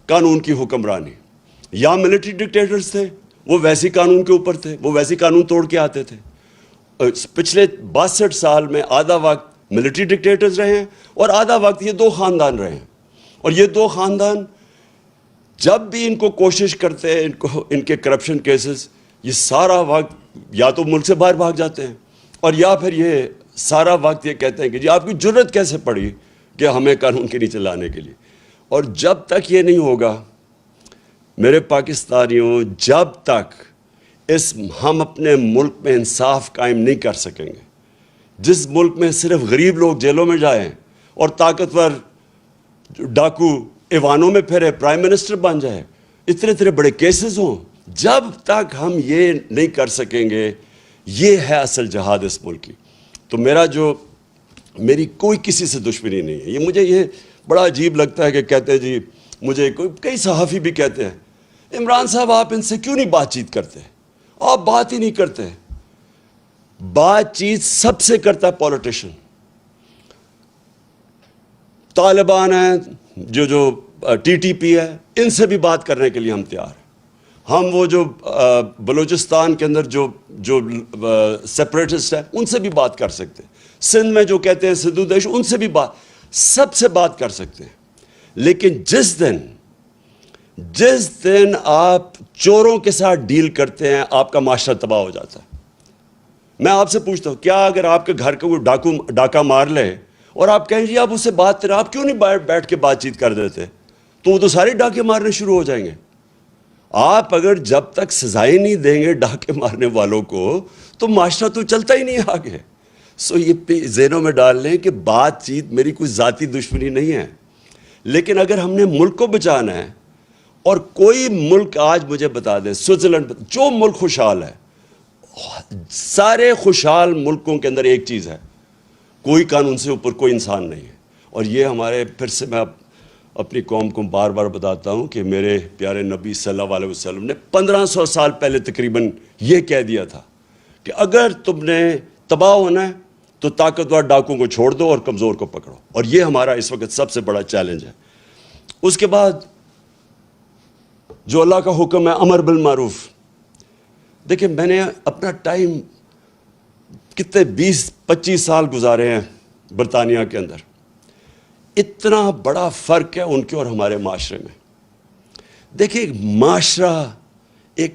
قانون کی حکمرانی. یا ملٹری ڈکٹیٹرز تھے, وہ ویسی قانون کے اوپر تھے, وہ ویسی قانون توڑ کے آتے تھے. پچھلے 62 سال میں آدھا وقت ملٹری ڈکٹیٹرز رہے ہیں اور آدھا وقت یہ 2 خاندان رہے ہیں. اور یہ 2 خاندان جب بھی ان کو کوشش کرتے ہیں, ان کے کرپشن کیسز, یہ سارا وقت یا تو ملک سے باہر بھاگ جاتے ہیں, اور یا پھر یہ سارا وقت یہ کہتے ہیں کہ جی آپ کی جرت کیسے پڑی کہ ہمیں قانون کے نیچے لانے کے لیے. اور جب تک یہ نہیں ہوگا میرے پاکستانیوں, جب تک ہم اپنے ملک میں انصاف قائم نہیں کر سکیں گے, جس ملک میں صرف غریب لوگ جیلوں میں جائیں اور طاقتور ڈاکو ایوانوں میں پھرے پرائم منسٹر بن جائے, اتنے بڑے کیسز ہوں, جب تک ہم یہ نہیں کر سکیں گے, یہ ہے اصل جہاد اس ملک کی. تو میری کوئی کسی سے دشمنی نہیں ہے. یہ مجھے یہ بڑا عجیب لگتا ہے کہ کہتے ہیں جی, مجھے کئی صحافی بھی کہتے ہیں عمران صاحب آپ ان سے کیوں نہیں بات چیت کرتے, آپ بات ہی نہیں کرتے. بات چیت سب سے کرتا ہے پولیٹیشین. طالبان ہیں, جو ٹی ٹی پی ہے, ان سے بھی بات کرنے کے لیے ہم تیار ہیں. ہم وہ جو بلوچستان کے اندر جو سیپریٹسٹ ہیں ان سے بھی بات کر سکتے ہیں. سندھ میں جو کہتے ہیں سدھو دیش, ان سے بھی سب سے بات کر سکتے ہیں. لیکن جس دن آپ چوروں کے ساتھ ڈیل کرتے ہیں آپ کا معاشرہ تباہ ہو جاتا ہے. میں آپ سے پوچھتا ہوں, کیا اگر آپ کے گھر کو ڈاکہ مار لے اور آپ کہیں جی آپ اس سے بات کریں, آپ کیوں نہیں بیٹھ کے بات چیت کر دیتے, تو وہ تو سارے ڈاکے مارنے شروع ہو جائیں گے. آپ اگر جب تک سزائیں نہیں دیں گے ڈاکے مارنے والوں کو تو معاشرہ تو چلتا ہی نہیں ہے آگے. سو یہ ذہنوں میں ڈال لیں کہ بات چیت میری کوئی ذاتی دشمنی نہیں ہے, لیکن اگر ہم نے ملک کو بچانا ہے, اور کوئی ملک آج مجھے بتا دے, سوئٹزرلینڈ, جو ملک خوشحال ہے, سارے خوشحال ملکوں کے اندر ایک چیز ہے, کوئی قانون سے اوپر کوئی انسان نہیں ہے. اور یہ ہمارے, پھر سے میں اپنی قوم کو بار بار بتاتا ہوں کہ میرے پیارے نبی صلی اللہ علیہ وسلم نے 1500 سال پہلے تقریباً یہ کہہ دیا تھا کہ اگر تم نے تباہ ہونا ہے تو طاقتور ڈاکوں کو چھوڑ دو اور کمزور کو پکڑو، اور یہ ہمارا اس وقت سب سے بڑا چیلنج ہے۔ اس کے بعد جو اللہ کا حکم ہے امر بالمعروف، دیکھیں میں نے اپنا ٹائم کتنے 20-25 سال گزارے ہیں برطانیہ کے اندر، اتنا بڑا فرق ہے ان کے اور ہمارے معاشرے میں۔ دیکھیں ایک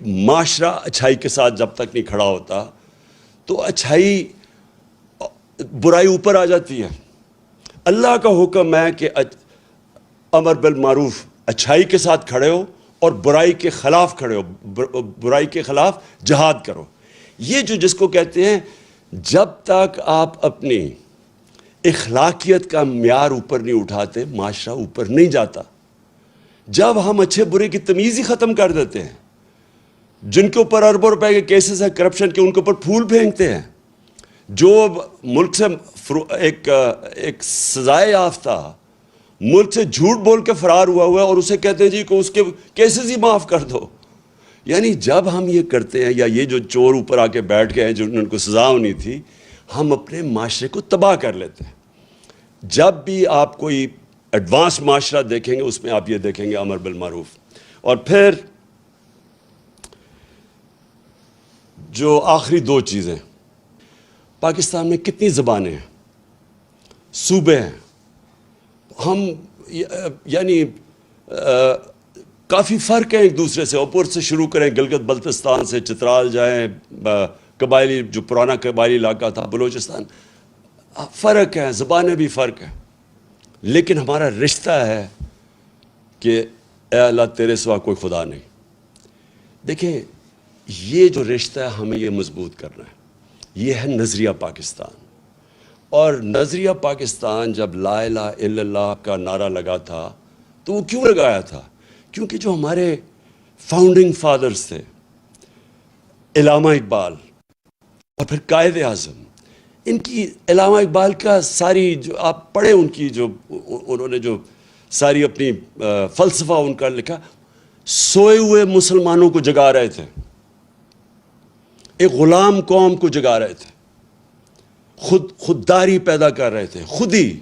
معاشرہ اچھائی کے ساتھ جب تک نہیں کھڑا ہوتا تو برائی اوپر آ جاتی ہے۔ اللہ کا حکم ہے کہ امر بالمعروف، اچھائی کے ساتھ کھڑے ہو اور برائی کے خلاف کھڑے ہو، برائی کے خلاف جہاد کرو۔ یہ جس کو کہتے ہیں جب تک آپ اپنی اخلاقیت کا معیار اوپر نہیں اٹھاتے معاشرہ اوپر نہیں جاتا۔ جب ہم اچھے برے کی تمیز ہی ختم کر دیتے ہیں، جن کے اوپر اربوں روپے کے کیسز ہیں کرپشن کے، ان کے اوپر پھول پھینکتے ہیں، جو ملک سے ایک سزائے یافتہ ملک سے جھوٹ بول کے فرار ہوا ہے اور اسے کہتے ہیں جی کو اس کے کیسز ہی معاف کر دو۔ یعنی جب ہم یہ کرتے ہیں، یا یہ جو چور اوپر آ کے بیٹھ گئے ہیں جن کو سزا ہونی تھی، ہم اپنے معاشرے کو تباہ کر لیتے ہیں۔ جب بھی آپ کوئی ایڈوانس معاشرہ دیکھیں گے اس میں آپ یہ دیکھیں گے امر بالمعروف۔ اور پھر جو آخری دو چیزیں، پاکستان میں کتنی زبانیں ہیں، صوبے ہیں، ہم یعنی کافی فرق ہے ایک دوسرے سے۔ اوپر سے شروع کریں گلگت بلتستان سے، چترال جائیں، قبائلی جو پرانا قبائلی علاقہ تھا بلوچستان، فرق ہے، زبانیں بھی فرق ہیں، لیکن ہمارا رشتہ ہے کہ اے اللہ تیرے سوا کوئی خدا نہیں۔ دیکھیں یہ جو رشتہ ہے ہمیں یہ مضبوط کرنا ہے، یہ ہے نظریہ پاکستان۔ اور نظریہ پاکستان جب لا الہ الا اللہ کا نعرہ لگا تھا تو وہ کیوں لگایا تھا؟ کیونکہ جو ہمارے فاؤنڈنگ فادرز تھے، علامہ اقبال اور پھر قائد اعظم، ان کی علامہ اقبال کا ساری جو آپ پڑھیں ان کی جو انہوں نے جو ساری اپنی فلسفہ ان کا لکھا، سوئے ہوئے مسلمانوں کو جگا رہے تھے، ایک غلام قوم کو جگا رہے تھے، خودداری پیدا کر رہے تھے، خود ہی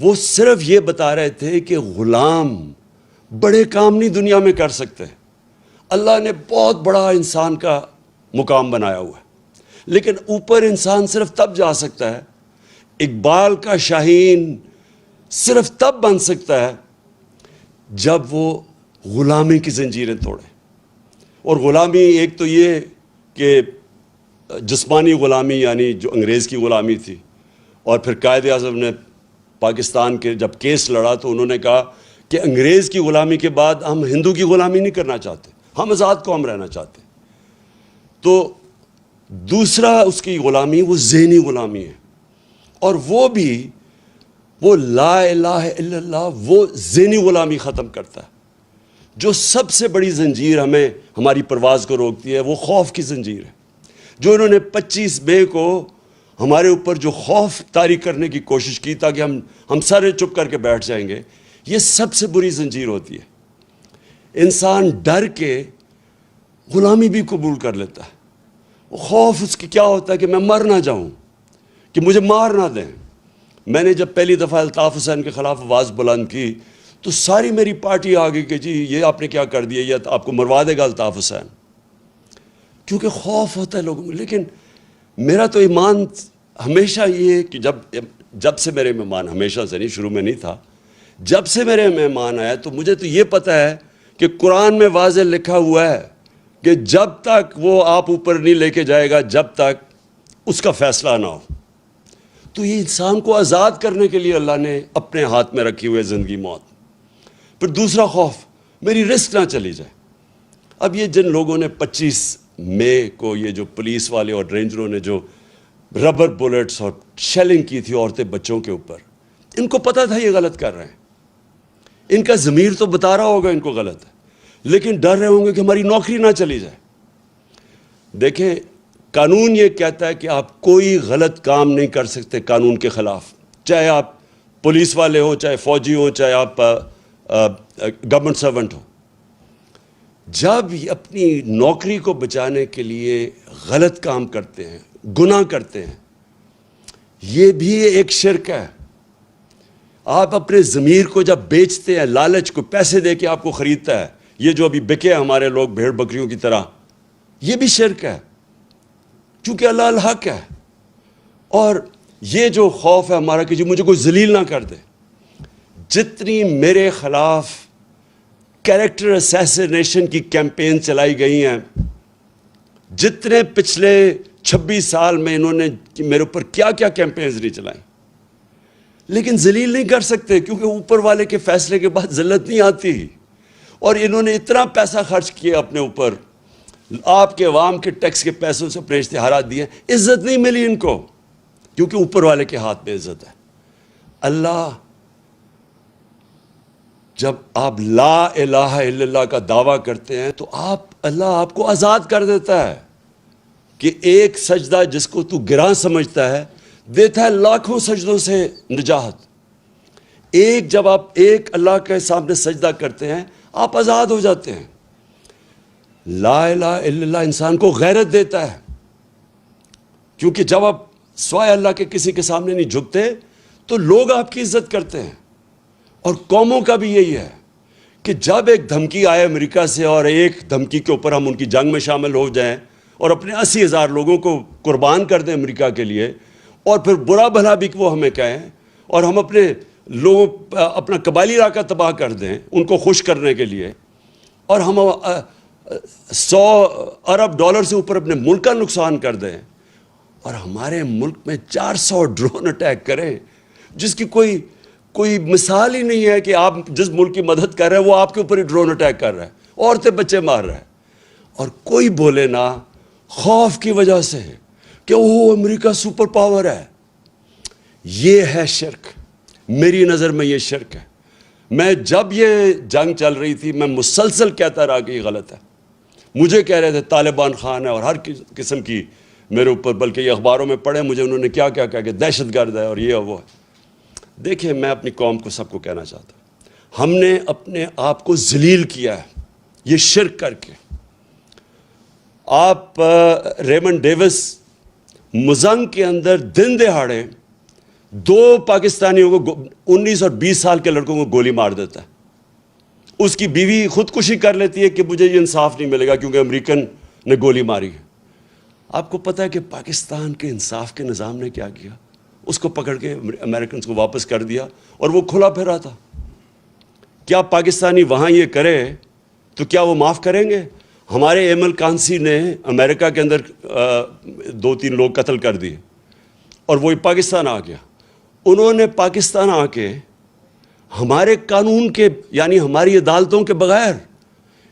وہ صرف یہ بتا رہے تھے کہ غلام بڑے کام نہیں دنیا میں کر سکتے، اللہ نے بہت بڑا انسان کا مقام بنایا ہوا ہے، لیکن اوپر انسان صرف تب جا سکتا ہے، اقبال کا شاہین صرف تب بن سکتا ہے جب وہ غلامی کی زنجیریں توڑے۔ اور غلامی ایک تو یہ کہ جسمانی غلامی یعنی جو انگریز کی غلامی تھی، اور پھر قائد اعظم نے پاکستان کے جب کیس لڑا تو انہوں نے کہا کہ انگریز کی غلامی کے بعد ہم ہندو کی غلامی نہیں کرنا چاہتے، ہم آزاد قوم رہنا چاہتے۔ تو دوسرا اس کی غلامی وہ ذہنی غلامی ہے، اور وہ لا الہ الا اللہ وہ ذہنی غلامی ختم کرتا ہے۔ جو سب سے بڑی زنجیر ہمیں ہماری پرواز کو روکتی ہے وہ خوف کی زنجیر ہے۔ جو انہوں نے 25 مئی کو ہمارے اوپر جو خوف طاری کرنے کی کوشش کی تاکہ ہم سارے چپ کر کے بیٹھ جائیں گے، یہ سب سے بری زنجیر ہوتی ہے۔ انسان ڈر کے غلامی بھی قبول کر لیتا ہے۔ وہ خوف اس کی کیا ہوتا ہے کہ میں مر نہ جاؤں، کہ مجھے مار نہ دیں۔ میں نے جب پہلی دفعہ الطاف حسین کے خلاف آواز بلند کی تو ساری میری پارٹی آ گئی کہ جی یہ آپ نے کیا کر دیا، یہ آپ کو مروا دے گا الطاف حسین، کیونکہ خوف ہوتا ہے لوگوں میں۔ لیکن میرا تو ایمان ہمیشہ یہ ہے کہ جب سے میرے مہمان، ہمیشہ سے نہیں، شروع میں نہیں تھا، جب سے میرے مہمان آیا تو مجھے تو یہ پتہ ہے کہ قرآن میں واضح لکھا ہوا ہے کہ جب تک وہ آپ اوپر نہیں لے کے جائے گا جب تک اس کا فیصلہ نہ ہو۔ تو یہ انسان کو آزاد کرنے کے لیے اللہ نے اپنے ہاتھ میں رکھی ہوئی زندگی موت۔ پھر دوسرا خوف، میری رسک نہ چلی جائے۔ اب یہ جن لوگوں نے 25 مئی کو یہ جو پولیس والے اور رینجروں نے جو ربر بلٹس اور شیلنگ کی تھی عورتیں بچوں کے اوپر، ان کو پتہ تھا یہ غلط کر رہے ہیں، ان کا ضمیر تو بتا رہا ہوگا ان کو غلط ہے، لیکن ڈر رہے ہوں گے کہ ہماری نوکری نہ چلی جائے۔ دیکھیں قانون یہ کہتا ہے کہ آپ کوئی غلط کام نہیں کر سکتے قانون کے خلاف، چاہے آپ پولیس والے ہوں، چاہے فوجی ہوں، چاہے آپ گورنمنٹ سرونٹ ہو، جب اپنی نوکری کو بچانے کے لیے غلط کام کرتے ہیں، گناہ کرتے ہیں، یہ بھی ایک شرک ہے۔ آپ اپنے ضمیر کو جب بیچتے ہیں، لالچ کو پیسے دے کے آپ کو خریدتا ہے، یہ جو ابھی بکے ہمارے لوگ بھیڑ بکریوں کی طرح، یہ بھی شرک ہے، چونکہ اللہ الحق ہے۔ اور یہ جو خوف ہے ہمارا کہ جو مجھے کوئی ذلیل نہ کر دے، جتنی میرے خلاف کیریکٹر اسیسینیشن کی کیمپین چلائی گئی ہیں، جتنے پچھلے 26 سال میں انہوں نے میرے اوپر کیا کیا کیمپینز نہیں چلائیں، لیکن ذلیل نہیں کر سکتے، کیونکہ اوپر والے کے فیصلے کے بعد ذلت نہیں آتی۔ اور انہوں نے اتنا پیسہ خرچ کیا اپنے اوپر، آپ کے عوام کے ٹیکس کے پیسوں سے اپنے اشتہارات دیے، عزت نہیں ملی ان کو، کیونکہ اوپر والے کے ہاتھ میں عزت ہے۔ اللہ، جب آپ لا الہ الا اللہ کا دعویٰ کرتے ہیں تو اللہ آپ کو آزاد کر دیتا ہے کہ ایک سجدہ جس کو تو گراں سمجھتا ہے دیتا ہے لاکھوں سجدوں سے نجات۔ جب آپ ایک اللہ کے سامنے سجدہ کرتے ہیں آپ آزاد ہو جاتے ہیں۔ لا الہ الا اللہ انسان کو غیرت دیتا ہے، کیونکہ جب آپ سوائے اللہ کے کسی کے سامنے نہیں جھکتے تو لوگ آپ کی عزت کرتے ہیں۔ اور قوموں کا بھی یہی ہے کہ جب ایک دھمکی آئے امریکہ سے اور ایک دھمکی کے اوپر ہم ان کی جنگ میں شامل ہو جائیں اور اپنے 80,000 لوگوں کو قربان کر دیں امریکہ کے لیے، اور پھر برا بھلا بھی وہ ہمیں کہیں، اور ہم اپنا قبائلی علاقہ تباہ کر دیں ان کو خوش کرنے کے لیے، اور ہم 100 ارب ڈالر سے اوپر اپنے ملک کا نقصان کر دیں، اور ہمارے ملک میں 400 ڈرون اٹیک کریں، جس کی کوئی مثال ہی نہیں ہے کہ آپ جس ملک کی مدد کر رہے ہیں وہ آپ کے اوپر ہی ڈرون اٹیک کر رہا ہے، عورتیں بچے مار رہا ہے، اور کوئی بولے نہ خوف کی وجہ سے کہ وہ امریکہ سپر پاور ہے۔ یہ ہے شرک، میری نظر میں یہ شرک ہے۔ میں جب یہ جنگ چل رہی تھی میں مسلسل کہتا رہا کہ یہ غلط ہے، مجھے کہہ رہے تھے طالبان خان ہے اور ہر قسم کی میرے اوپر، بلکہ یہ اخباروں میں پڑھے مجھے انہوں نے کیا کیا کہا کہ دہشت گرد ہے اور یہ اور وہ ہے۔ دیکھیں، میں اپنی قوم کو سب کو کہنا چاہتا ہوں، ہم نے اپنے آپ کو ذلیل کیا ہے یہ شرک کر کے۔ آپ ریمنڈ ڈیوس مزنگ کے اندر دن دہاڑے 2 پاکستانیوں کو 19 اور 20 سال کے لڑکوں کو گولی مار دیتا ہے۔ اس کی بیوی خودکشی کر لیتی ہے کہ مجھے یہ انصاف نہیں ملے گا کیونکہ امریکن نے گولی ماری ہے۔ آپ کو پتہ ہے کہ پاکستان کے انصاف کے نظام نے کیا کیا؟ اس کو پکڑ کے امریکنز کو واپس کر دیا اور وہ کھلا پھرا تھا۔ کیا پاکستانی وہاں یہ کرے تو کیا وہ معاف کریں گے؟ ہمارے ایمل کانسی نے امریکہ کے اندر 2-3 لوگ قتل کر دیے اور وہ پاکستان آ گیا۔ انہوں نے پاکستان آ کے ہمارے قانون کے یعنی ہماری عدالتوں کے بغیر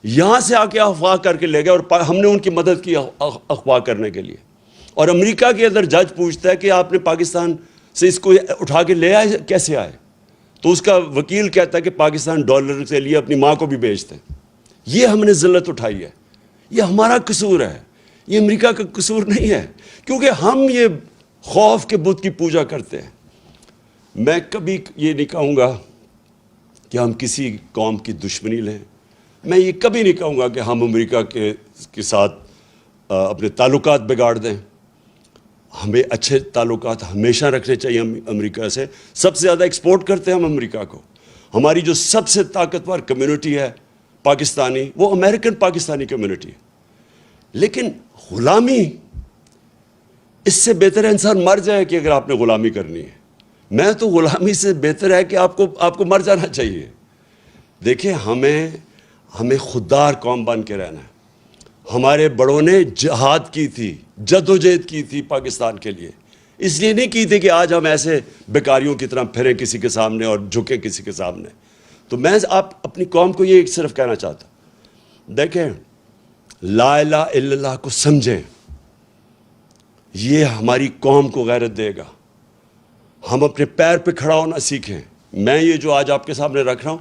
یہاں سے آ کے اغوا کر کے لے گئے، اور ہم نے ان کی مدد کی اغوا کرنے کے لیے۔ اور امریکہ کے اندر جج پوچھتا ہے کہ آپ نے پاکستان سے اس کو اٹھا کے لے آئے، کیسے آئے؟ تو اس کا وکیل کہتا ہے کہ پاکستان ڈالر کے لیے اپنی ماں کو بھی بیچتے ہیں۔ یہ ہم نے ذلت اٹھائی ہے، یہ ہمارا قصور ہے، یہ امریکہ کا قصور نہیں ہے، کیونکہ ہم یہ خوف کے بت کی پوجا کرتے ہیں۔ میں کبھی یہ نہیں کہوں گا کہ ہم کسی قوم کی دشمنی لیں، میں یہ کبھی نہیں کہوں گا کہ ہم امریکہ کے ساتھ اپنے تعلقات بگاڑ دیں۔ ہمیں اچھے تعلقات ہمیشہ رکھنے چاہیے امریکہ سے۔ سب سے زیادہ ایکسپورٹ کرتے ہیں ہم امریکہ کو۔ ہماری جو سب سے طاقتور کمیونٹی ہے پاکستانی، وہ امریکن پاکستانی کمیونٹی ہے۔ لیکن غلامی، اس سے بہتر ہے انسان مر جائے کہ اگر آپ نے غلامی کرنی ہے۔ میں تو غلامی سے بہتر ہے کہ آپ کو مر جانا چاہیے۔ دیکھیں، ہمیں خوددار قوم بن کے رہنا ہے۔ ہمارے بڑوں نے جہاد کی تھی، جدوجہد کی تھی پاکستان کے لیے، اس لیے نہیں کی تھی کہ آج ہم ایسے بیکاریوں کی طرح پھریں کسی کے سامنے اور جھکیں کسی کے سامنے۔ تو میں آپ اپنی قوم کو یہ صرف کہنا چاہتا ہوں، دیکھیں، لا الہ الا اللہ کو سمجھیں، یہ ہماری قوم کو غیرت دے گا۔ ہم اپنے پیر پہ کھڑا ہونا سیکھیں۔ میں یہ جو آج آپ کے سامنے رکھ رہا ہوں،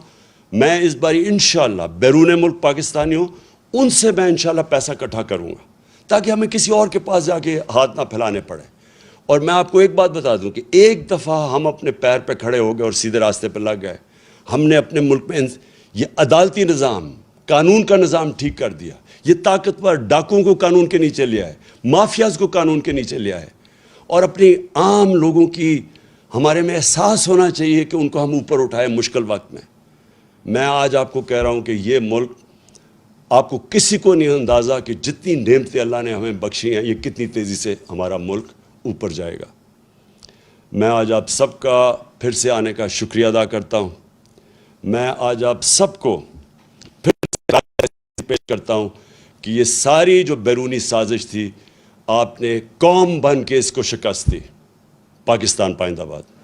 میں اس باری انشاءاللہ بیرون ملک پاکستانی ہوں، ان سے میں انشاءاللہ پیسہ اکٹھا کروں گا تاکہ ہمیں کسی اور کے پاس جا کے ہاتھ نہ پھیلانے پڑے۔ اور میں آپ کو ایک بات بتا دوں کہ ایک دفعہ ہم اپنے پیر پہ کھڑے ہو گئے اور سیدھے راستے پہ لگ گئے، ہم نے اپنے ملک میں یہ عدالتی نظام، قانون کا نظام ٹھیک کر دیا، یہ طاقتور ڈاکوؤں کو قانون کے نیچے لے آئے، مافیاز کو قانون کے نیچے لے آئے، اور اپنی عام لوگوں کی ہمارے میں احساس ہونا چاہیے کہ ان کو ہم اوپر اٹھائیں مشکل وقت میں۔ میں آج آپ کو کہہ رہا ہوں کہ یہ ملک، آپ کو کسی کو نہیں اندازہ کہ جتنی نعمتیں اللہ نے ہمیں بخشی ہیں، یہ کتنی تیزی سے ہمارا ملک اوپر جائے گا۔ میں آج آپ سب کا پھر سے آنے کا شکریہ ادا کرتا ہوں۔ میں آج آپ سب کو پھر سے پیش کرتا ہوں کہ یہ ساری جو بیرونی سازش تھی، آپ نے قوم بن کے اس کو شکست دی۔ پاکستان پائندہ باد۔